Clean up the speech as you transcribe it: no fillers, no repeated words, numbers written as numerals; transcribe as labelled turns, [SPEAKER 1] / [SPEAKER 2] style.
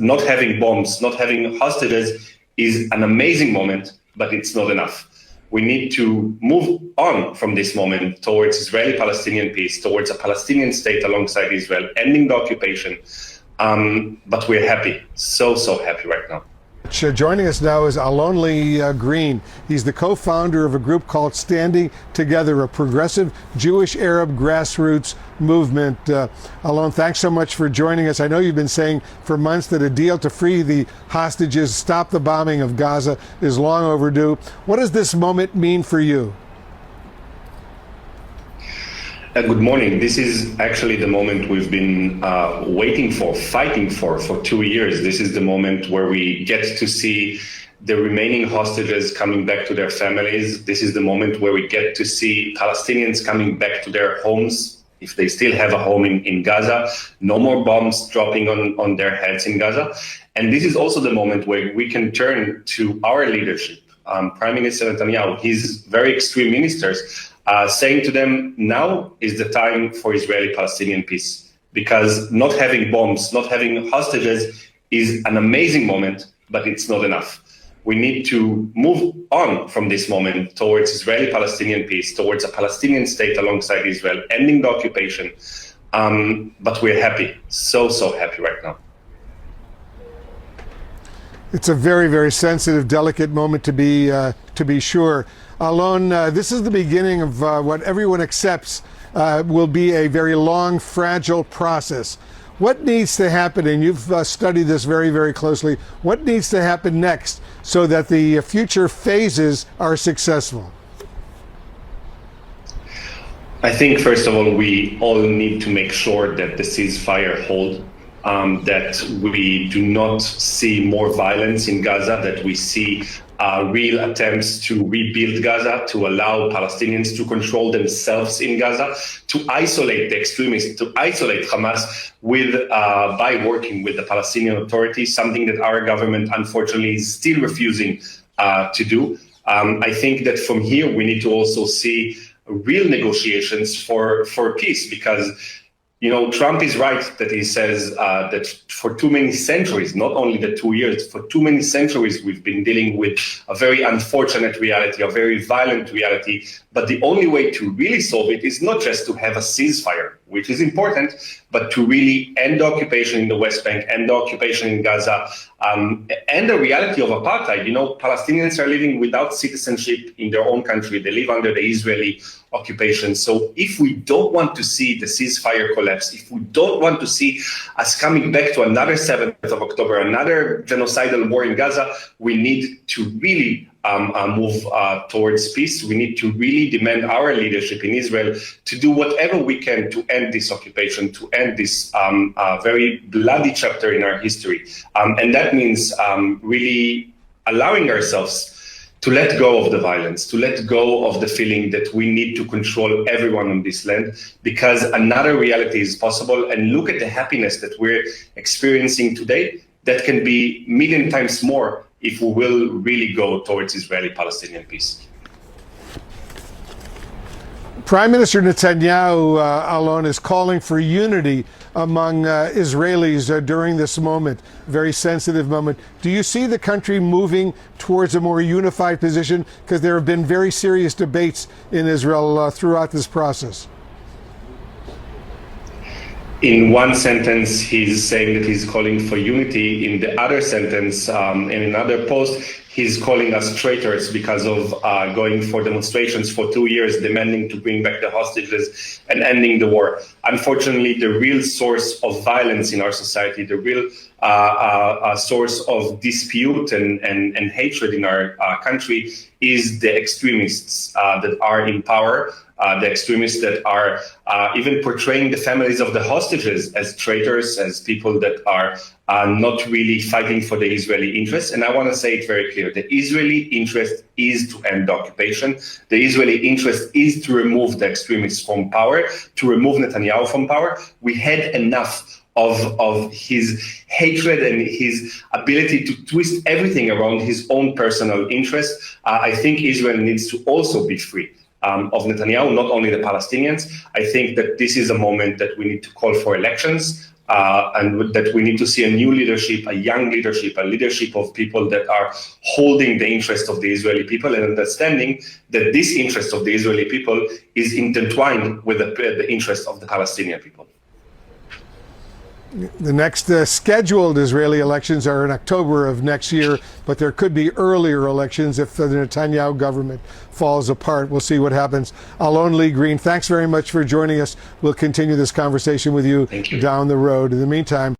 [SPEAKER 1] not having bombs, not having hostages is an amazing moment, but it's not enough. We need to move on from this moment towards Israeli-Palestinian peace, towards a Palestinian state alongside Israel, ending the occupation. But we're happy, so happy right now.
[SPEAKER 2] Joining us now is Alon-Lee Green. He's the co-founder of a group called Standing Together, a progressive Jewish Arab grassroots movement. Alon, thanks so much for joining us. I know you've been saying for months that a deal to free the hostages, stop the bombing of Gaza is long overdue. What does this moment mean for you?
[SPEAKER 1] Good morning. This is actually the moment we've been waiting for, fighting for 2 years. This is the moment where we get to see the remaining hostages coming back to their families. This is the moment where we get to see Palestinians coming back to their homes, if they still have a home in Gaza. No more bombs dropping on their heads in Gaza. And this is also the moment where we can turn to our leadership, Prime Minister Netanyahu, his very extreme ministers, saying to them, now is the time for Israeli-Palestinian peace, because not having bombs, not having hostages is an amazing moment, but it's not enough. We need to move on from this moment towards Israeli-Palestinian peace, towards a Palestinian state alongside Israel, ending the occupation. But we're happy, so happy right now.
[SPEAKER 2] It's a very, very sensitive, delicate moment to be sure. Alon, this is the beginning of what everyone accepts will be a very long, fragile process. What needs to happen, and you've studied this very, very closely, what needs to happen next so that the future phases are successful?
[SPEAKER 1] I think, first of all, we all need to make sure that the ceasefire hold, that we do not see more violence in Gaza, that we see real attempts to rebuild Gaza, to allow Palestinians to control themselves in Gaza, to isolate the extremists, to isolate Hamas by working with the Palestinian Authority, something that our government, unfortunately, is still refusing to do. I think that from here, we need to also see real negotiations for peace, because Trump is right that he says that for too many centuries, not only the 2 years, for too many centuries, we've been dealing with a very unfortunate reality, a very violent reality. But the only way to really solve it is not just to have a ceasefire, which is important, but to really end the occupation in the West Bank, end the occupation in Gaza, and the reality of apartheid. Palestinians are living without citizenship in their own country. They live under the Israeli occupation. So if we don't want to see the ceasefire collapse, if we don't want to see us coming back to another 7th of October, another genocidal war in Gaza, we need to really move towards peace. We need to really demand our leadership in Israel to do whatever we can to end this occupation, to end this very bloody chapter in our history. And that means really allowing ourselves to let go of the violence, to let go of the feeling that we need to control everyone on this land, because another reality is possible. And look at the happiness that we're experiencing today. That can be a million times more if we will really go towards Israeli-Palestinian peace.
[SPEAKER 2] Prime Minister Netanyahu, Alon, is calling for unity among Israelis during this moment, very sensitive moment. Do you see the country moving towards a more unified position? Because there have been very serious debates in Israel throughout this process.
[SPEAKER 1] In one sentence, he's saying that he's calling for unity. In the other sentence, in another post, he's calling us traitors because of going for demonstrations for 2 years, demanding to bring back the hostages and ending the war. Unfortunately, the real source of violence in our society, the real source of dispute and hatred in our country is the extremists that are in power. The extremists that are even portraying the families of the hostages as traitors, as people that are not really fighting for the Israeli interests. And I want to say it very clear. The Israeli interest is to end the occupation. The Israeli interest is to remove the extremists from power, to remove Netanyahu from power. We had enough of his hatred and his ability to twist everything around his own personal interests. I think Israel needs to also be free of Netanyahu, not only the Palestinians. I think that this is a moment that we need to call for elections. and that we need to see a new leadership, a young leadership, a leadership of people that are holding the interest of the Israeli people and understanding that this interest of the Israeli people is intertwined with the interest of the Palestinian people.
[SPEAKER 2] The next scheduled Israeli elections are in October of next year, but there could be earlier elections if the Netanyahu government falls apart. We'll see what happens. Alon-Lee Green, thanks very much for joining us. We'll continue this conversation with you down the road. In the meantime,